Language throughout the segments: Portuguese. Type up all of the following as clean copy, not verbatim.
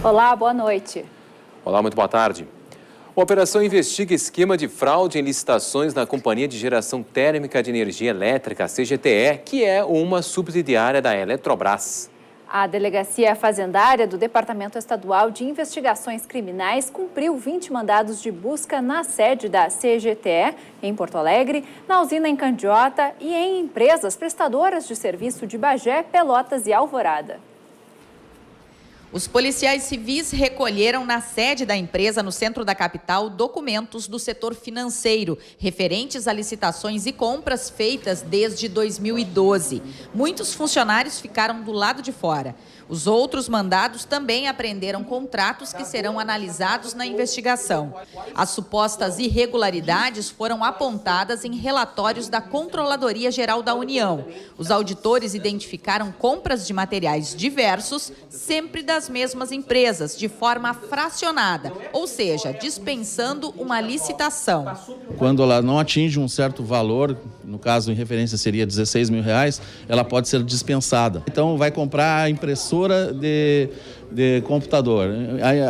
Olá, boa noite. Olá, muito boa tarde. A operação investiga esquema de fraude em licitações na Companhia de Geração Térmica de Energia Elétrica, CGTE, que é uma subsidiária da Eletrobras. A Delegacia Fazendária do Departamento Estadual de Investigações Criminais cumpriu 20 mandados de busca na sede da CGTE, em Porto Alegre, na usina em Candiota e em empresas prestadoras de serviço de Bagé, Pelotas e Alvorada. Os policiais civis recolheram na sede da empresa no centro da capital documentos do setor financeiro, referentes a licitações e compras feitas desde 2012. Muitos funcionários ficaram do lado de fora. Os outros mandados também apreenderam contratos que serão analisados na investigação. As supostas irregularidades foram apontadas em relatórios da Controladoria Geral da União. Os auditores identificaram compras de materiais diversos, sempre das mesmas empresas, de forma fracionada, ou seja, dispensando uma licitação. Quando ela não atinge um certo valor, no caso em referência seria R$16 mil, ela pode ser dispensada. Então vai comprar a impressora de computador.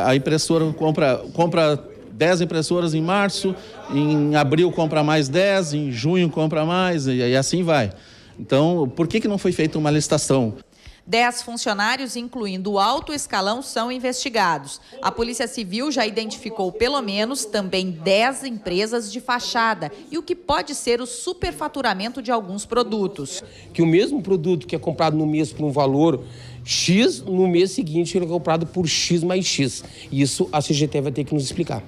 A impressora compra 10 impressoras em março, em abril compra mais 10, em junho compra mais e assim vai. Então, por que não foi feita uma licitação? 10 funcionários, incluindo o alto escalão, são investigados. A Polícia Civil já identificou pelo menos também 10 empresas de fachada e o que pode ser o superfaturamento de alguns produtos. Que o mesmo produto que é comprado no mês por um valor X, no mês seguinte ele é comprado por X mais X. Isso a CGT vai ter que nos explicar.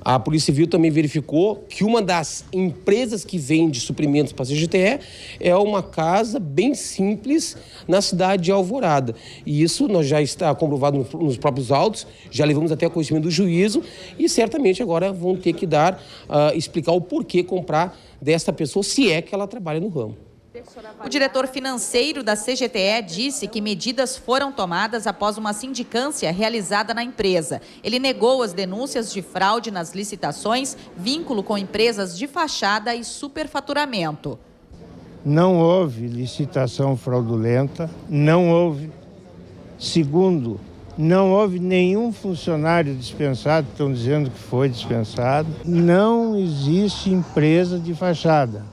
A Polícia Civil também verificou que uma das empresas que vende suprimentos para a CGTE é uma casa bem simples na cidade de Alvorada. E isso nós já está comprovado nos próprios autos, já levamos até o conhecimento do juízo e certamente agora vão ter que explicar o porquê comprar desta pessoa, se é que ela trabalha no ramo. O diretor financeiro da CGTE disse que medidas foram tomadas após uma sindicância realizada na empresa. Ele negou as denúncias de fraude nas licitações, vínculo com empresas de fachada e superfaturamento. Não houve licitação fraudulenta, não houve. Segundo, não houve nenhum funcionário dispensado, estão dizendo que foi dispensado. Não existe empresa de fachada.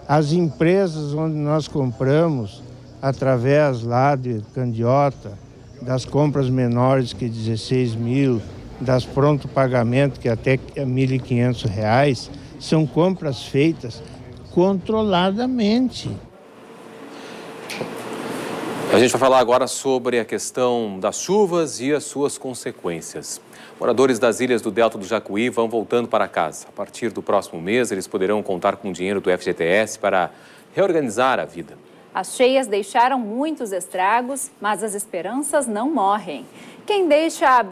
As empresas onde nós compramos, através lá de Candiota, das compras menores que 16 mil, das pronto pagamento que até R$1.500, são compras feitas controladamente. A gente vai falar agora sobre a questão das chuvas e as suas consequências. Moradores das ilhas do Delta do Jacuí vão voltando para casa. A partir do próximo mês, eles poderão contar com o dinheiro do FGTS para reorganizar a vida. As cheias deixaram muitos estragos, mas as esperanças não morrem. Quem deixa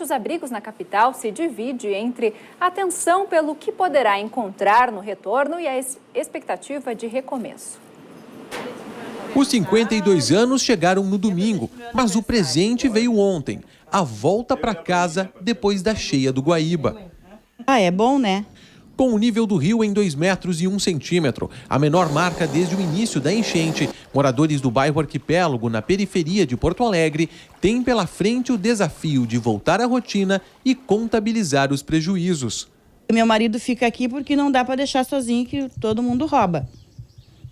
os abrigos na capital se divide entre a atenção pelo que poderá encontrar no retorno e a expectativa de recomeço. Os 52 anos chegaram no domingo, mas o presente veio ontem. A volta para casa depois da cheia do Guaíba. É bom, né? Com o nível do rio em 2,01 metros, a menor marca desde o início da enchente, moradores do bairro Arquipélago, na periferia de Porto Alegre, têm pela frente o desafio de voltar à rotina e contabilizar os prejuízos. Meu marido fica aqui porque não dá para deixar sozinho, que todo mundo rouba.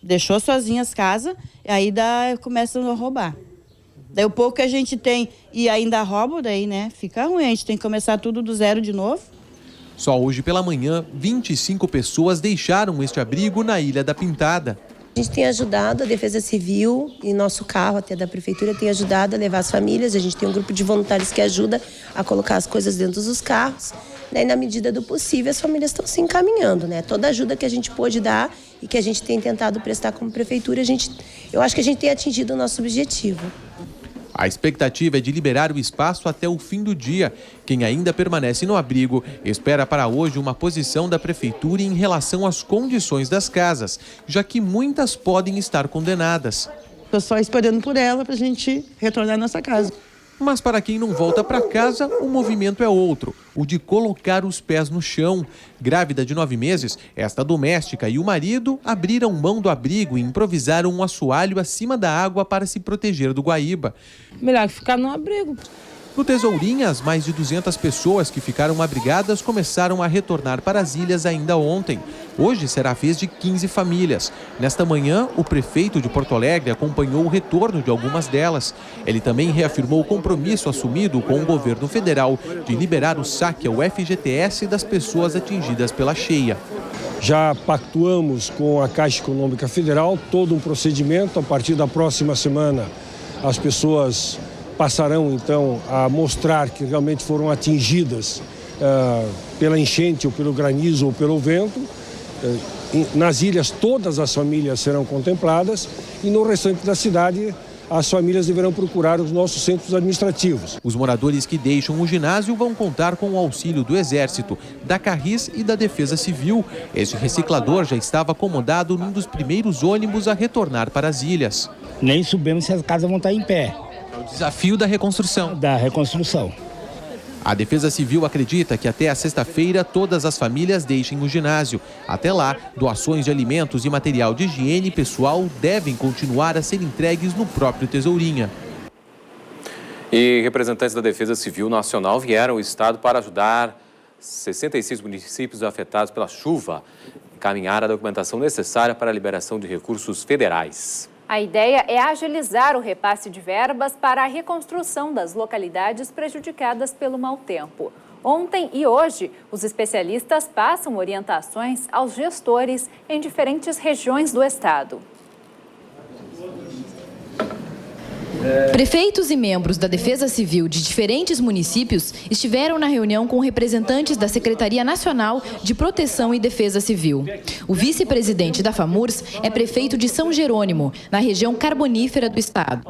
Deixou sozinho as casas, aí começam a roubar. Daí o pouco que a gente tem e ainda rouba, daí, né, fica ruim. A gente tem que começar tudo do zero de novo. Só hoje pela manhã, 25 pessoas deixaram este abrigo na Ilha da Pintada. A gente tem ajudado a Defesa Civil e nosso carro até da Prefeitura tem ajudado a levar as famílias. A gente tem um grupo de voluntários que ajuda a colocar as coisas dentro dos carros. Daí, na medida do possível, as famílias estão se encaminhando, né? Toda ajuda que a gente pôde dar e que a gente tem tentado prestar como Prefeitura, eu acho que a gente tem atingido o nosso objetivo. A expectativa é de liberar o espaço até o fim do dia. Quem ainda permanece no abrigo espera para hoje uma posição da Prefeitura em relação às condições das casas, já que muitas podem estar condenadas. Estou só esperando por ela para a gente retornar à nossa casa. Mas para quem não volta para casa, o movimento é outro, o de colocar os pés no chão. Grávida de 9 meses, esta doméstica e o marido abriram mão do abrigo e improvisaram um assoalho acima da água para se proteger do Guaíba. Melhor ficar no abrigo. No Tesourinha, as mais de 200 pessoas que ficaram abrigadas começaram a retornar para as ilhas ainda ontem. Hoje será a vez de 15 famílias. Nesta manhã, o prefeito de Porto Alegre acompanhou o retorno de algumas delas. Ele também reafirmou o compromisso assumido com o governo federal de liberar o saque ao FGTS das pessoas atingidas pela cheia. Já pactuamos com a Caixa Econômica Federal todo um procedimento. A partir da próxima semana, as pessoas passarão, então, a mostrar que realmente foram atingidas pela enchente, ou pelo granizo, ou pelo vento. Nas ilhas, todas as famílias serão contempladas e no restante da cidade, as famílias deverão procurar os nossos centros administrativos. Os moradores que deixam o ginásio vão contar com o auxílio do Exército, da Carris e da Defesa Civil. Este reciclador já estava acomodado num dos primeiros ônibus a retornar para as ilhas. Nem sabemos se as casas vão estar em pé. É o desafio da reconstrução. Da reconstrução. A Defesa Civil acredita que até a sexta-feira todas as famílias deixem o ginásio. Até lá, doações de alimentos e material de higiene pessoal devem continuar a ser entregues no próprio Tesourinha. E representantes da Defesa Civil Nacional vieram ao estado para ajudar 66 municípios afetados pela chuva, encaminhar a documentação necessária para a liberação de recursos federais. A ideia é agilizar o repasse de verbas para a reconstrução das localidades prejudicadas pelo mau tempo. Ontem e hoje, os especialistas passam orientações aos gestores em diferentes regiões do estado. Prefeitos e membros da Defesa Civil de diferentes municípios estiveram na reunião com representantes da Secretaria Nacional de Proteção e Defesa Civil. O vice-presidente da FAMURS é prefeito de São Jerônimo, na região carbonífera do estado.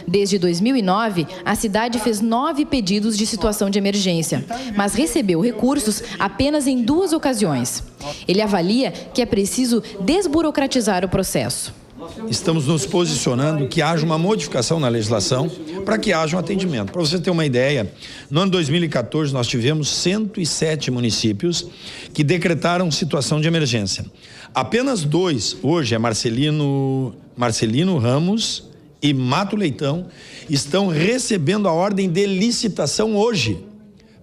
Desde 2009, a cidade fez 9 pedidos de situação de emergência, mas recebeu recursos apenas em 2 ocasiões. Ele avalia que é preciso desburocratizar o processo. Estamos nos posicionando que haja uma modificação na legislação para que haja um atendimento. Para você ter uma ideia, no ano 2014 nós tivemos 107 municípios que decretaram situação de emergência. Apenas 2, hoje é Marcelino Ramos e Mato Leitão, estão recebendo a ordem de licitação hoje,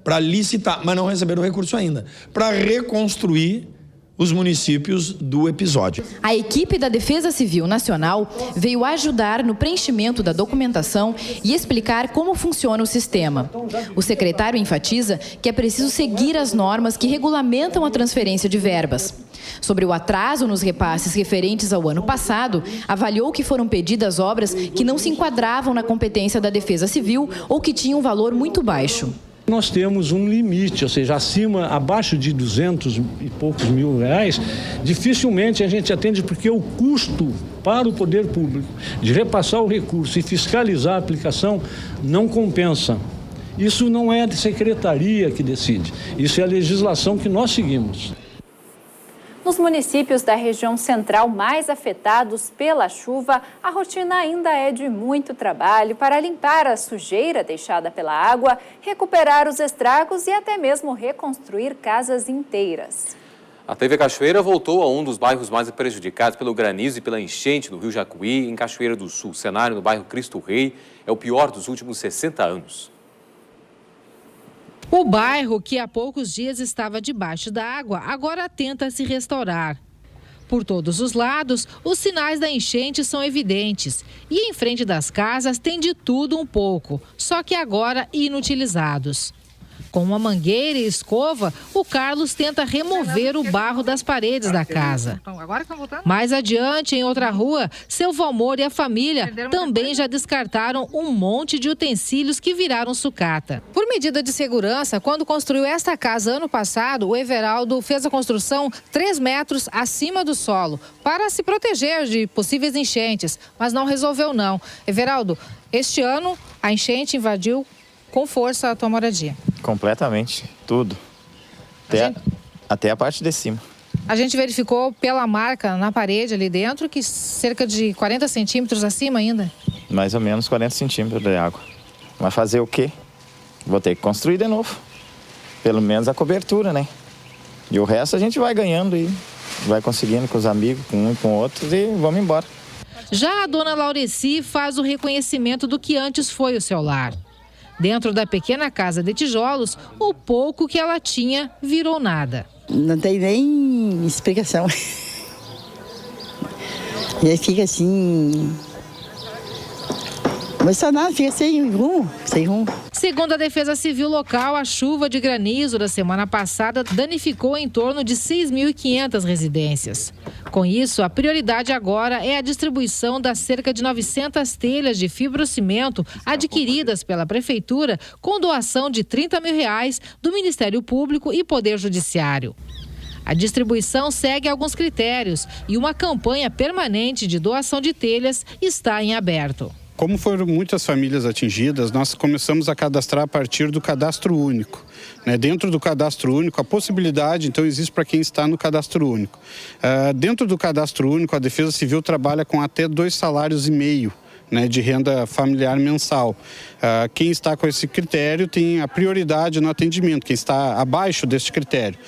para licitar, mas não receberam o recurso ainda, para reconstruir os municípios do episódio. A equipe da Defesa Civil Nacional veio ajudar no preenchimento da documentação e explicar como funciona o sistema. O secretário enfatiza que é preciso seguir as normas que regulamentam a transferência de verbas. Sobre o atraso nos repasses referentes ao ano passado, avaliou que foram pedidas obras que não se enquadravam na competência da Defesa Civil ou que tinham um valor muito baixo. Nós temos um limite, ou seja, abaixo de 200 e poucos mil reais, dificilmente a gente atende, porque o custo para o poder público de repassar o recurso e fiscalizar a aplicação não compensa. Isso não é a secretaria que decide, isso é a legislação que nós seguimos. Nos municípios da região central mais afetados pela chuva, a rotina ainda é de muito trabalho para limpar a sujeira deixada pela água, recuperar os estragos e até mesmo reconstruir casas inteiras. A TV Cachoeira voltou a um dos bairros mais prejudicados pelo granizo e pela enchente no Rio Jacuí, em Cachoeira do Sul. O cenário no bairro Cristo Rei é o pior dos últimos 60 anos. O bairro, que há poucos dias estava debaixo da água, agora tenta se restaurar. Por todos os lados, os sinais da enchente são evidentes. E em frente das casas tem de tudo um pouco, só que agora inutilizados. Com uma mangueira e escova, o Carlos tenta remover o barro das paredes da casa. Mais adiante, em outra rua, seu Valmor e a família também já descartaram um monte de utensílios que viraram sucata. Por medida de segurança, quando construiu esta casa ano passado, o Everaldo fez a construção 3 metros acima do solo, para se proteger de possíveis enchentes, mas não resolveu não. Everaldo, este ano a enchente invadiu com força a tua moradia. Completamente, tudo. Até a parte de cima. A gente verificou pela marca na parede ali dentro que cerca de 40 centímetros acima ainda. Mais ou menos 40 centímetros de água. Mas fazer o quê? Vou ter que construir de novo. Pelo menos a cobertura, né? E o resto a gente vai ganhando e vai conseguindo com os amigos, com um e com outros e vamos embora. Já a dona Laureci faz o reconhecimento do que antes foi o seu lar. Dentro da pequena casa de tijolos, o pouco que ela tinha virou nada. Não tem nem explicação. E aí fica assim... emocionado, fica sem rumo. Segundo a Defesa Civil local, a chuva de granizo da semana passada danificou em torno de 6.500 residências. Com isso, a prioridade agora é a distribuição das cerca de 900 telhas de fibrocimento adquiridas pela Prefeitura com doação de R$30 mil do Ministério Público e Poder Judiciário. A distribuição segue alguns critérios e uma campanha permanente de doação de telhas está em aberto. Como foram muitas famílias atingidas, nós começamos a cadastrar a partir do cadastro único. Dentro do cadastro único, a possibilidade, então, existe para quem está no cadastro único. Dentro do cadastro único, a Defesa Civil trabalha com até 2,5 salários de renda familiar mensal. Quem está com esse critério tem a prioridade no atendimento, quem está abaixo deste critério.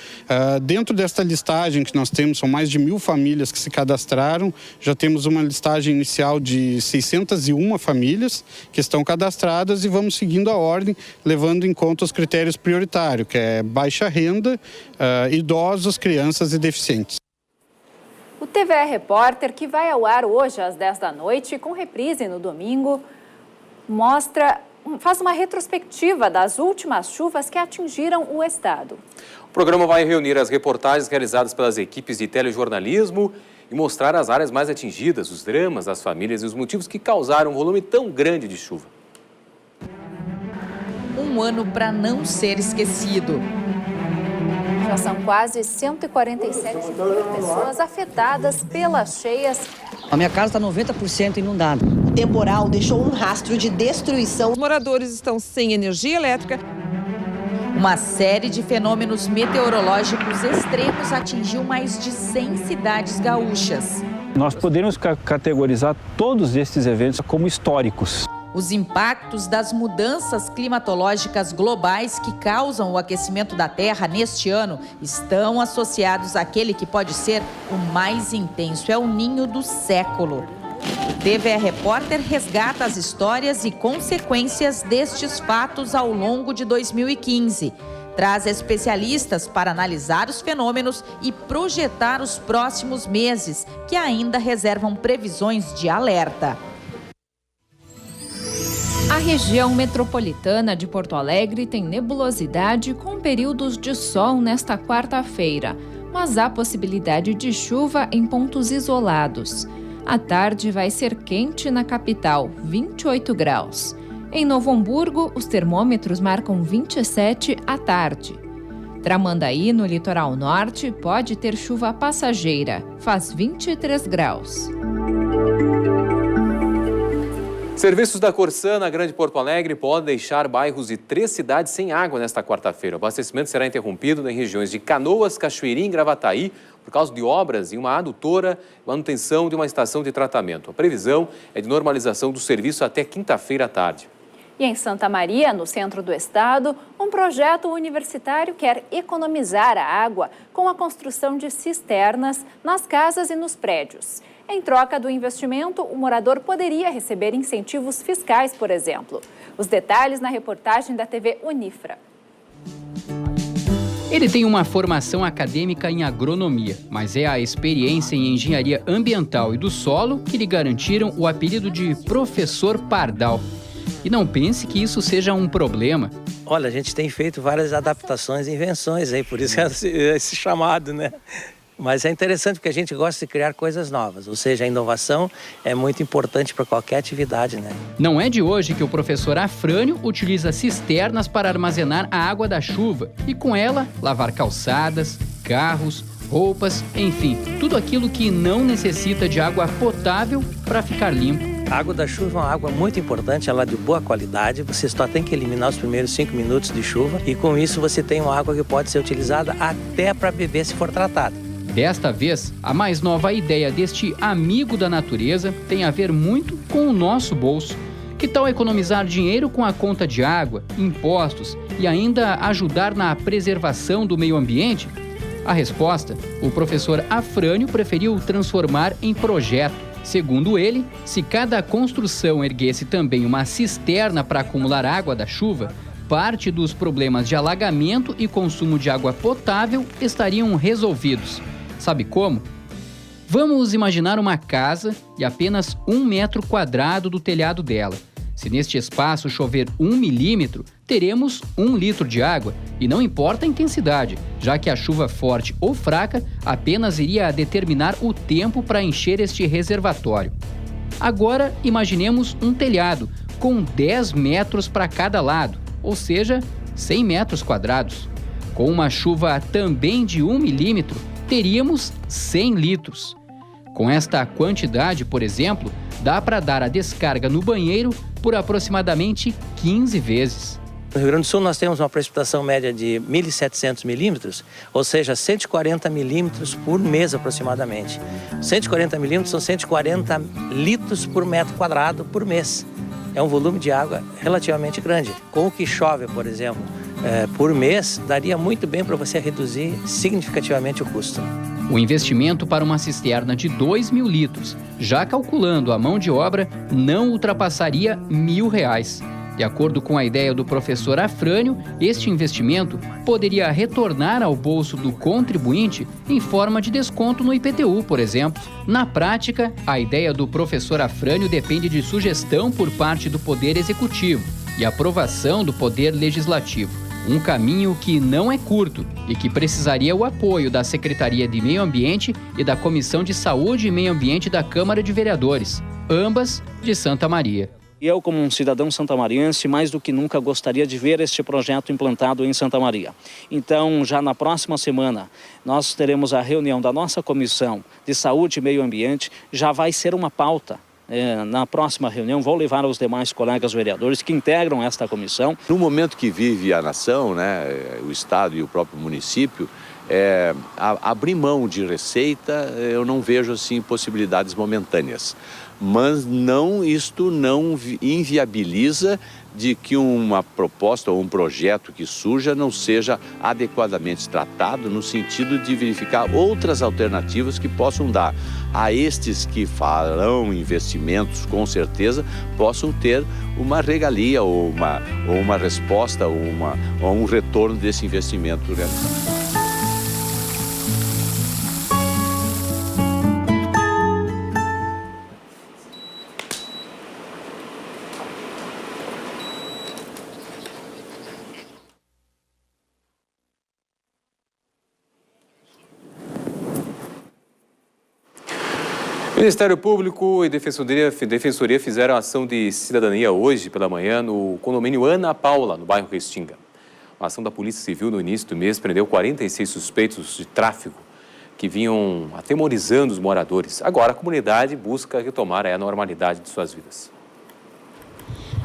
Dentro desta listagem que nós temos, são mais de 1.000 famílias que se cadastraram, já temos uma listagem inicial de 601 famílias que estão cadastradas e vamos seguindo a ordem, levando em conta os critérios prioritários, que é baixa renda, idosos, crianças e deficientes. O TVE Repórter, que vai ao ar hoje às 10 da noite, com reprise no domingo, faz uma retrospectiva das últimas chuvas que atingiram o estado. O programa vai reunir as reportagens realizadas pelas equipes de telejornalismo e mostrar as áreas mais atingidas, os dramas das famílias e os motivos que causaram um volume tão grande de chuva. Um ano para não ser esquecido. Já são quase 147 mil pessoas afetadas pelas cheias. A minha casa está 90% inundada. O temporal deixou um rastro de destruição. Os moradores estão sem energia elétrica. Uma série de fenômenos meteorológicos extremos atingiu mais de 100 cidades gaúchas. Nós podemos categorizar todos esses eventos como históricos. Os impactos das mudanças climatológicas globais que causam o aquecimento da Terra neste ano estão associados àquele que pode ser o mais intenso, é o ninho do século. O TVE Repórter resgata as histórias e consequências destes fatos ao longo de 2015. Traz especialistas para analisar os fenômenos e projetar os próximos meses, que ainda reservam previsões de alerta. A região metropolitana de Porto Alegre tem nebulosidade com períodos de sol nesta quarta-feira, mas há possibilidade de chuva em pontos isolados. À tarde vai ser quente na capital, 28 graus. Em Novo Hamburgo, os termômetros marcam 27 à tarde. Tramandaí, no litoral norte, pode ter chuva passageira, faz 23 graus. Serviços da Corsã na Grande Porto Alegre podem deixar bairros de 3 cidades sem água nesta quarta-feira. O abastecimento será interrompido em regiões de Canoas, Cachoeirinha e Gravataí por causa de obras em uma adutora e manutenção de uma estação de tratamento. A previsão é de normalização do serviço até quinta-feira à tarde. E em Santa Maria, no centro do estado, um projeto universitário quer economizar a água com a construção de cisternas nas casas e nos prédios. Em troca do investimento, o morador poderia receber incentivos fiscais, por exemplo. Os detalhes na reportagem da TV Unifra. Ele tem uma formação acadêmica em agronomia, mas é a experiência em engenharia ambiental e do solo que lhe garantiram o apelido de Professor Pardal. E não pense que isso seja um problema. Olha, a gente tem feito várias adaptações e invenções aí, por isso é esse chamado, né? Mas é interessante porque a gente gosta de criar coisas novas, ou seja, a inovação é muito importante para qualquer atividade, né? Não é de hoje que o professor Afrânio utiliza cisternas para armazenar a água da chuva e com ela lavar calçadas, carros, roupas, enfim, tudo aquilo que não necessita de água potável para ficar limpo. A água da chuva é uma água muito importante, ela é de boa qualidade, você só tem que eliminar os primeiros 5 minutos de chuva e com isso você tem uma água que pode ser utilizada até para beber se for tratada. Desta vez, a mais nova ideia deste amigo da natureza tem a ver muito com o nosso bolso. Que tal economizar dinheiro com a conta de água, impostos e ainda ajudar na preservação do meio ambiente? A resposta, o professor Afrânio preferiu transformar em projeto. Segundo ele, se cada construção erguesse também uma cisterna para acumular água da chuva, parte dos problemas de alagamento e consumo de água potável estariam resolvidos. Sabe como? Vamos imaginar uma casa e apenas 1 metro quadrado do telhado dela. Se neste espaço chover 1 milímetro, teremos 1 litro de água, e não importa a intensidade, já que a chuva forte ou fraca apenas iria determinar o tempo para encher este reservatório. Agora, imaginemos um telhado com 10 metros para cada lado, ou seja, 100 metros quadrados. Com uma chuva também de 1 milímetro, teríamos 100 litros. Com esta quantidade, por exemplo, dá para dar a descarga no banheiro por aproximadamente 15 vezes. No Rio Grande do Sul nós temos uma precipitação média de 1.700 milímetros, ou seja, 140 milímetros por mês aproximadamente. 140 milímetros são 140 litros por metro quadrado por mês. É um volume de água relativamente grande. Com o que chove, por exemplo, por mês, daria muito bem para você reduzir significativamente o custo. O investimento para uma cisterna de 2.000 litros, já calculando a mão de obra, não ultrapassaria R$1.000. De acordo com a ideia do professor Afrânio, este investimento poderia retornar ao bolso do contribuinte em forma de desconto no IPTU, por exemplo. Na prática, a ideia do professor Afrânio depende de sugestão por parte do Poder Executivo e aprovação do Poder Legislativo. Um caminho que não é curto e que precisaria o apoio da Secretaria de Meio Ambiente e da Comissão de Saúde e Meio Ambiente da Câmara de Vereadores, ambas de Santa Maria. Eu, como um cidadão santamariense, mais do que nunca gostaria de ver este projeto implantado em Santa Maria. Então, já na próxima semana, nós teremos a reunião da nossa Comissão de Saúde e Meio Ambiente. Já vai ser uma pauta. Na próxima reunião, vou levar aos demais colegas vereadores que integram esta comissão. No momento que vive a nação, o Estado e o próprio município, abrir mão de receita, eu não vejo assim possibilidades momentâneas. Mas isto não inviabiliza de que uma proposta ou um projeto que surja não seja adequadamente tratado no sentido de verificar outras alternativas que possam dar a estes que farão investimentos, com certeza, possam ter uma regalia ou uma resposta ou um retorno desse investimento realizado. Ministério Público e Defensoria fizeram ação de cidadania hoje pela manhã no condomínio Ana Paula, no bairro Restinga. A ação da Polícia Civil no início do mês prendeu 46 suspeitos de tráfico que vinham atemorizando os moradores. Agora a comunidade busca retomar a normalidade de suas vidas.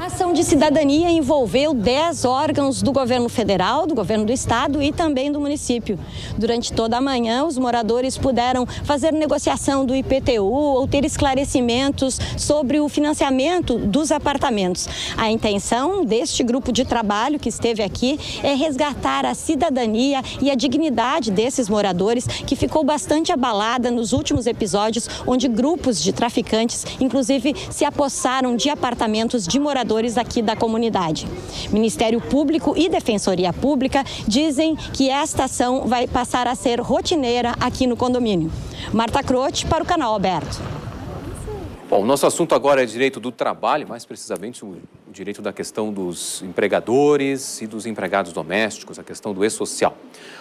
A ação de cidadania envolveu 10 órgãos do governo federal, do governo do estado e também do município. Durante toda a manhã, os moradores puderam fazer negociação do IPTU ou ter esclarecimentos sobre o financiamento dos apartamentos. A intenção deste grupo de trabalho que esteve aqui é resgatar a cidadania e a dignidade desses moradores, que ficou bastante abalada nos últimos episódios, onde grupos de traficantes, inclusive, se apossaram de apartamentos de moradores aqui da comunidade. Ministério Público e Defensoria Pública dizem que esta ação vai passar a ser rotineira aqui no condomínio. Marta Croce para o Canal Aberto. Bom, o nosso assunto agora é direito do trabalho, mais precisamente o direito da questão dos empregadores e dos empregados domésticos, a questão do e-social.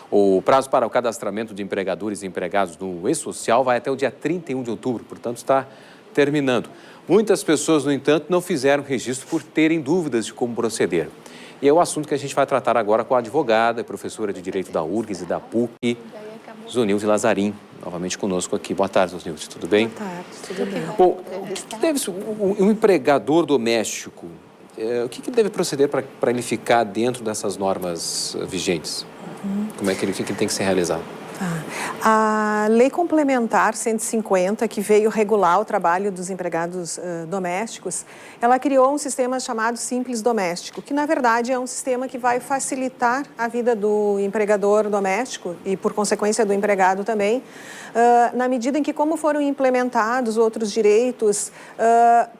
O prazo para o cadastramento de empregadores e empregados no e-social vai até o dia 31 de outubro, portanto está terminando. Muitas pessoas, no entanto, não fizeram registro por terem dúvidas de como proceder. E é o assunto que a gente vai tratar agora com a advogada, professora de Direito da URGS e da PUC, Zunilde Lazarim, novamente conosco aqui. Boa tarde, Zunilde, tudo bem? Boa tarde, tudo bem. Bom, um empregador doméstico, o que deve proceder para ele ficar dentro dessas normas vigentes? Como é que ele tem que ser realizado? A Lei Complementar 150, que veio regular o trabalho dos empregados domésticos, ela criou um sistema chamado Simples Doméstico, que na verdade é um sistema que vai facilitar a vida do empregador doméstico e, por consequência, do empregado também, na medida em que, como foram implementados outros direitos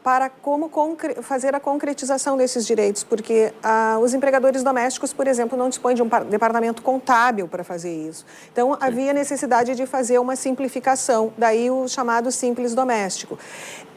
para como fazer a concretização desses direitos, porque os empregadores domésticos, por exemplo, não dispõem de um departamento contábil para fazer isso. Então, havia necessidade de fazer uma simplificação, daí o chamado Simples Doméstico.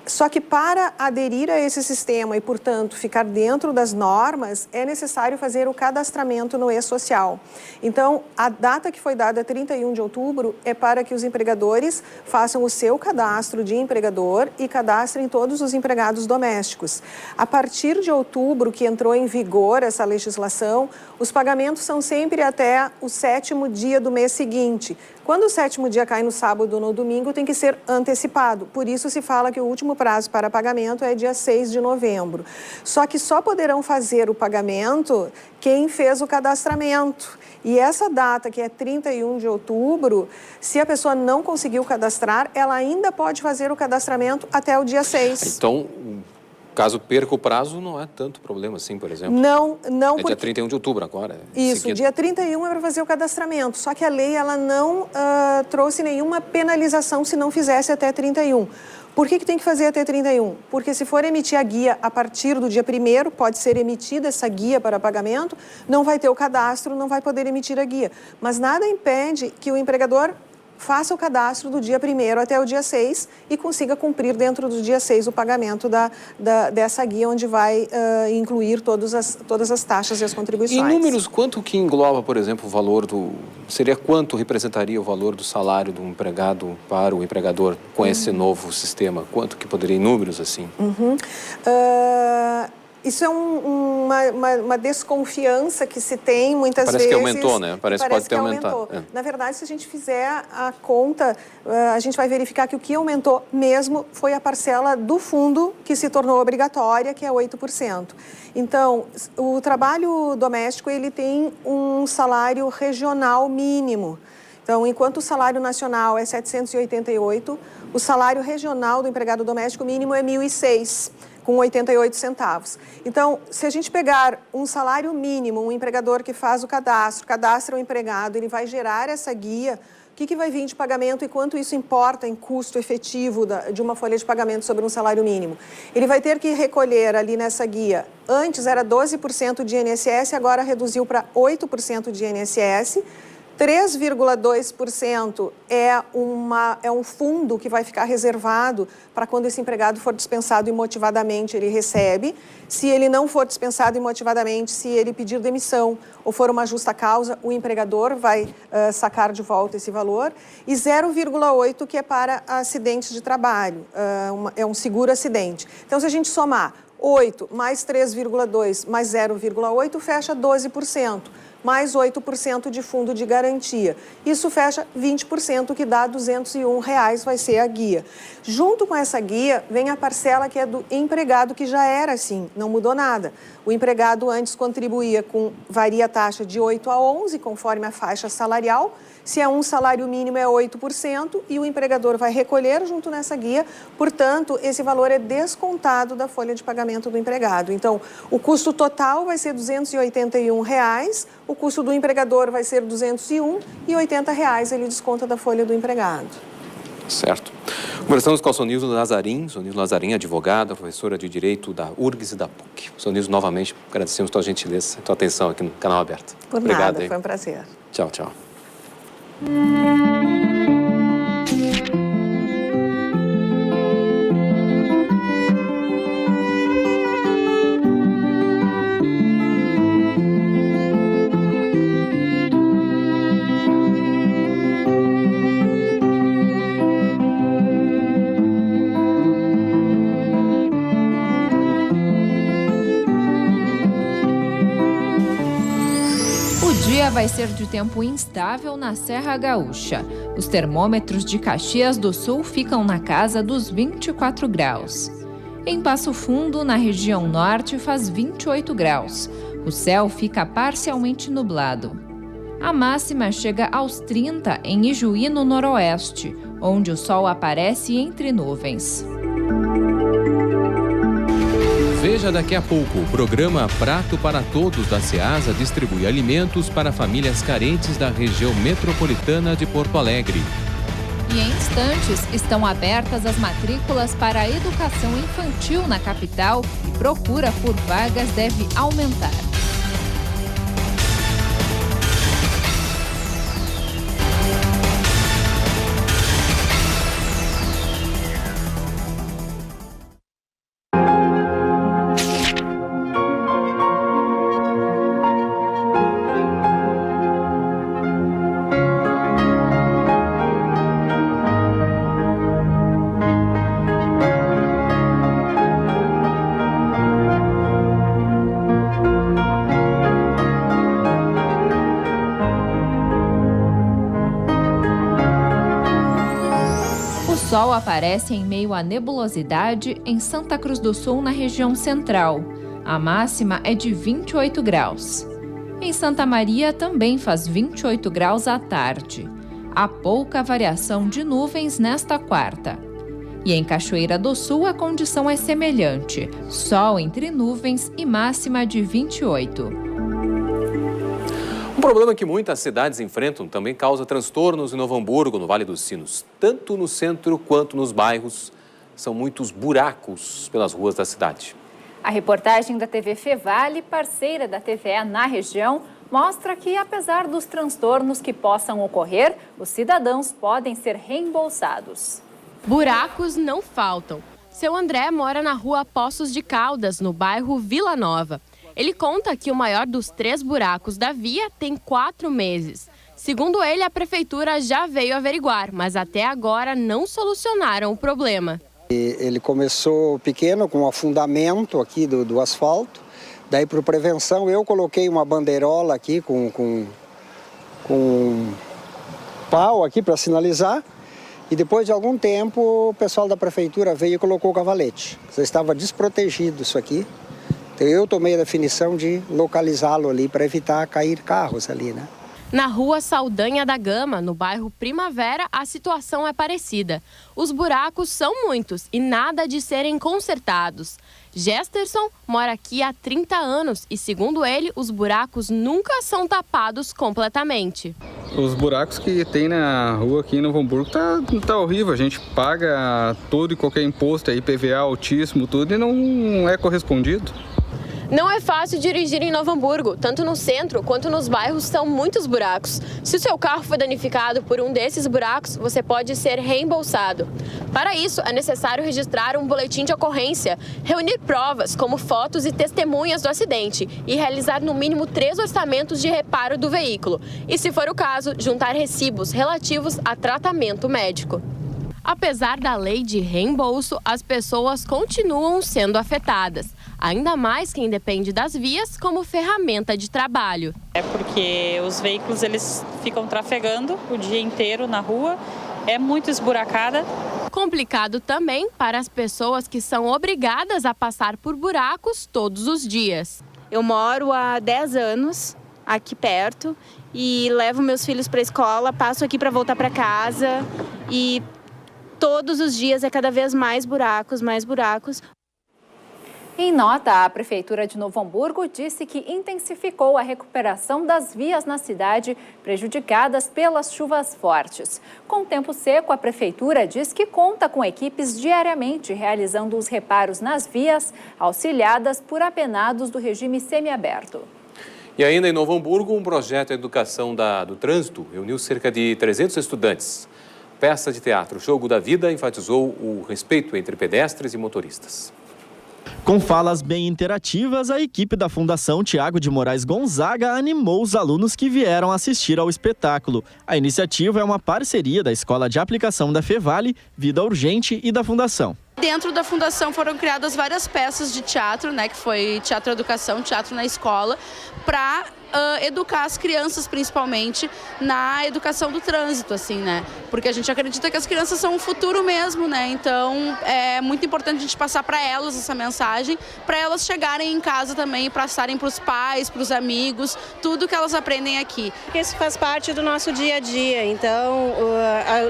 Só que para aderir a esse sistema e, portanto, ficar dentro das normas, é necessário fazer o cadastramento no E-Social. Então, a data que foi dada, 31 de outubro, é para que os empregadores façam o seu cadastro de empregador e cadastrem todos os empregados domésticos. A partir de outubro, que entrou em vigor essa legislação, os pagamentos são sempre até o 7º dia do mês seguinte. Quando o 7º dia cai no sábado ou no domingo, tem que ser antecipado. Por isso se fala que o último prazo para pagamento é dia 6 de novembro. Só que só poderão fazer o pagamento quem fez o cadastramento. E essa data, que é 31 de outubro, se a pessoa não conseguiu cadastrar, ela ainda pode fazer o cadastramento até o dia 6. Então, caso perca o prazo, não é tanto problema assim, por exemplo? Não. É dia 31 de outubro agora. Isso, dia 31 é para fazer o cadastramento. Só que a lei ela não trouxe nenhuma penalização se não fizesse até 31. Por que tem que fazer até 31? Porque se for emitir a guia a partir do dia 1º, pode ser emitida essa guia para pagamento, não vai ter o cadastro, não vai poder emitir a guia. Mas nada impede que o empregador faça o cadastro do dia 1º até o dia 6 e consiga cumprir dentro do dia 6 o pagamento dessa guia, onde vai incluir todas as taxas e as contribuições. Em números, quanto que engloba, por exemplo, o valor seria quanto representaria o valor do salário do empregado para o empregador com esse novo sistema? Quanto que poderia, em números, assim? Isso é uma desconfiança que se tem muitas vezes. Parece que aumentou, né? Parece que pode ter aumentado. Na verdade, se a gente fizer a conta, a gente vai verificar que o que aumentou mesmo foi a parcela do fundo que se tornou obrigatória, que é 8%. Então, o trabalho doméstico, ele tem um salário regional mínimo. Então, enquanto o salário nacional é 788, o salário regional do empregado doméstico mínimo é 1.006. Com 88 centavos. Então, se a gente pegar um salário mínimo, um empregador que faz o cadastra o empregado, ele vai gerar essa guia, o que vai vir de pagamento e quanto isso importa em custo efetivo de uma folha de pagamento sobre um salário mínimo. Ele vai ter que recolher ali nessa guia, antes era 12% de INSS, agora reduziu para 8% de INSS, 3,2% é um fundo que vai ficar reservado para quando esse empregado for dispensado imotivadamente, ele recebe. Se ele não for dispensado imotivadamente, se ele pedir demissão ou for uma justa causa, o empregador vai sacar de volta esse valor. E 0,8% que é para acidentes de trabalho, é um seguro acidente. Então, se a gente somar 8 mais 3,2 mais 0,8, fecha 12%. Mais 8% de fundo de garantia. Isso fecha 20%, que dá R$ 201, vai ser a guia. Junto com essa guia, vem a parcela que é do empregado, que já era assim, não mudou nada. O empregado antes contribuía varia a taxa de 8 a 11, conforme a faixa salarial. Se é um salário mínimo, é 8%, e o empregador vai recolher junto nessa guia. Portanto, esse valor é descontado da folha de pagamento do empregado. Então, o custo total vai ser R$ 281, o custo do empregador vai ser R$ 201 e R$ 80 ele desconta da folha do empregado. Certo. Conversamos com a Sonilso Nazarim. Sonilso Nazarim, advogada, professora de Direito da URGS e da PUC. Sonilso, novamente, agradecemos a tua gentileza, a tua atenção aqui no Canal Aberto. Obrigado, nada, foi um prazer. Tchau, tchau. Vai ser de tempo instável na Serra Gaúcha. Os termômetros de Caxias do Sul ficam na casa dos 24 graus. Em Passo Fundo, na região norte, faz 28 graus. O céu fica parcialmente nublado. A máxima chega aos 30 em Ijuí, no noroeste, onde o sol aparece entre nuvens. Veja daqui a pouco, o programa Prato para Todos da Ceasa distribui alimentos para famílias carentes da região metropolitana de Porto Alegre. E em instantes estão abertas as matrículas para a educação infantil na capital e procura por vagas deve aumentar. O sol aparece em meio à nebulosidade em Santa Cruz do Sul, na região central. A máxima é de 28 graus. Em Santa Maria também faz 28 graus à tarde. Há pouca variação de nuvens nesta quarta. E em Cachoeira do Sul a condição é semelhante. Sol entre nuvens e máxima de 28. Um problema que muitas cidades enfrentam também causa transtornos em Novo Hamburgo, no Vale dos Sinos. Tanto no centro quanto nos bairros, são muitos buracos pelas ruas da cidade. A reportagem da TV Fevale, parceira da TVE na região, mostra que, apesar dos transtornos que possam ocorrer, os cidadãos podem ser reembolsados. Buracos não faltam. Seu André mora na rua Poços de Caldas, no bairro Vila Nova. Ele conta que o maior dos 3 buracos da via tem 4 meses. Segundo ele, a prefeitura já veio averiguar, mas até agora não solucionaram o problema. Ele começou pequeno, com um afundamento aqui do asfalto. Daí, por prevenção, eu coloquei uma bandeirola aqui com pau aqui para sinalizar. E depois de algum tempo, o pessoal da prefeitura veio e colocou o cavalete. Estava desprotegido isso aqui. Então eu tomei a definição de localizá-lo ali para evitar cair carros ali, né? Na rua Saldanha da Gama, no bairro Primavera, a situação é parecida. Os buracos são muitos e nada de serem consertados. Gesterson mora aqui há 30 anos e, segundo ele, os buracos nunca são tapados completamente. Os buracos que tem na rua aqui em Novo Hamburgo tá horrível. A gente paga todo e qualquer imposto, IPVA altíssimo, tudo, e não é correspondido. Não é fácil dirigir em Novo Hamburgo, tanto no centro quanto nos bairros são muitos buracos. Se o seu carro foi danificado por um desses buracos, você pode ser reembolsado. Para isso, é necessário registrar um boletim de ocorrência, reunir provas como fotos e testemunhas do acidente e realizar no mínimo 3 orçamentos de reparo do veículo. E, se for o caso, juntar recibos relativos a tratamento médico. Apesar da lei de reembolso, as pessoas continuam sendo afetadas. Ainda mais quem depende das vias como ferramenta de trabalho. É porque os veículos eles ficam trafegando o dia inteiro na rua, é muito esburacada. Complicado também para as pessoas que são obrigadas a passar por buracos todos os dias. Eu moro há 10 anos aqui perto e levo meus filhos para a escola, passo aqui para voltar para casa e todos os dias é cada vez mais buracos, mais buracos. Em nota, a Prefeitura de Novo Hamburgo disse que intensificou a recuperação das vias na cidade prejudicadas pelas chuvas fortes. Com o tempo seco, a Prefeitura diz que conta com equipes diariamente realizando os reparos nas vias, auxiliadas por apenados do regime semiaberto. E ainda em Novo Hamburgo, um projeto de educação do trânsito reuniu cerca de 300 estudantes. Peça de teatro Jogo da Vida enfatizou o respeito entre pedestres e motoristas. Com falas bem interativas, a equipe da Fundação Tiago de Moraes Gonzaga animou os alunos que vieram assistir ao espetáculo. A iniciativa é uma parceria da Escola de Aplicação da Fevale, Vida Urgente e da Fundação. Dentro da Fundação foram criadas várias peças de teatro, que foi teatro educação, teatro na escola, para educar as crianças, principalmente, na educação do trânsito, assim, né? Porque a gente acredita que as crianças são o futuro mesmo, né? Então, é muito importante a gente passar para elas essa mensagem, para elas chegarem em casa também e passarem para os pais, para os amigos, tudo que elas aprendem aqui. Isso faz parte do nosso dia a dia, então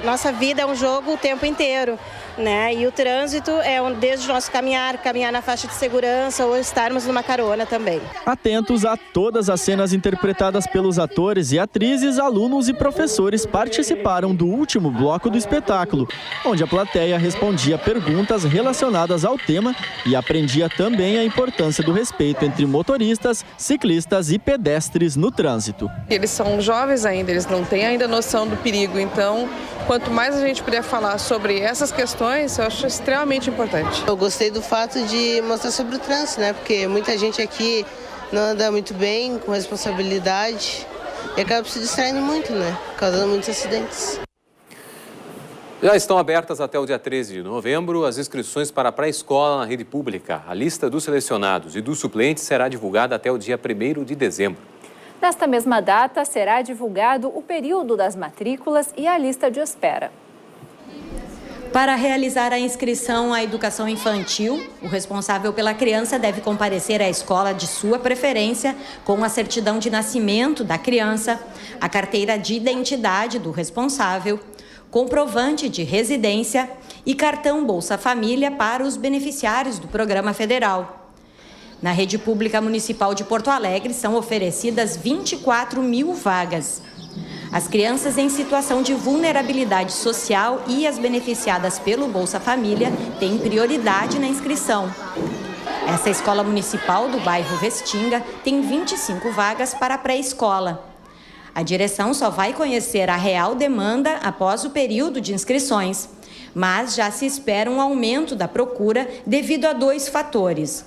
a nossa vida é um jogo o tempo inteiro, né? E o trânsito é desde o nosso caminhar na faixa de segurança ou estarmos numa carona também. Atentos a todas as cenas interpretadas pelos atores e atrizes, alunos e professores participaram do último bloco do espetáculo, onde a plateia respondia perguntas relacionadas ao tema e aprendia também a importância do respeito entre motoristas, ciclistas e pedestres no trânsito. Eles são jovens ainda, eles não têm ainda noção do perigo, então quanto mais a gente puder falar sobre essas questões, eu acho extremamente importante. Eu gostei do fato de mostrar sobre o trânsito, né? Porque muita gente aqui não anda muito bem, com responsabilidade, e acaba se distraindo muito, né? Causando muitos acidentes. Já estão abertas até o dia 13 de novembro as inscrições para a pré-escola na rede pública. A lista dos selecionados e dos suplentes será divulgada até o dia 1º de dezembro. Nesta mesma data, será divulgado o período das matrículas e a lista de espera. Para realizar a inscrição à educação infantil, o responsável pela criança deve comparecer à escola de sua preferência com a certidão de nascimento da criança, a carteira de identidade do responsável, comprovante de residência e cartão Bolsa Família para os beneficiários do programa federal. Na rede pública municipal de Porto Alegre são oferecidas 24 mil vagas. As crianças em situação de vulnerabilidade social e as beneficiadas pelo Bolsa Família têm prioridade na inscrição. Essa escola municipal do bairro Restinga tem 25 vagas para a pré-escola. A direção só vai conhecer a real demanda após o período de inscrições, mas já se espera um aumento da procura devido a 2 fatores.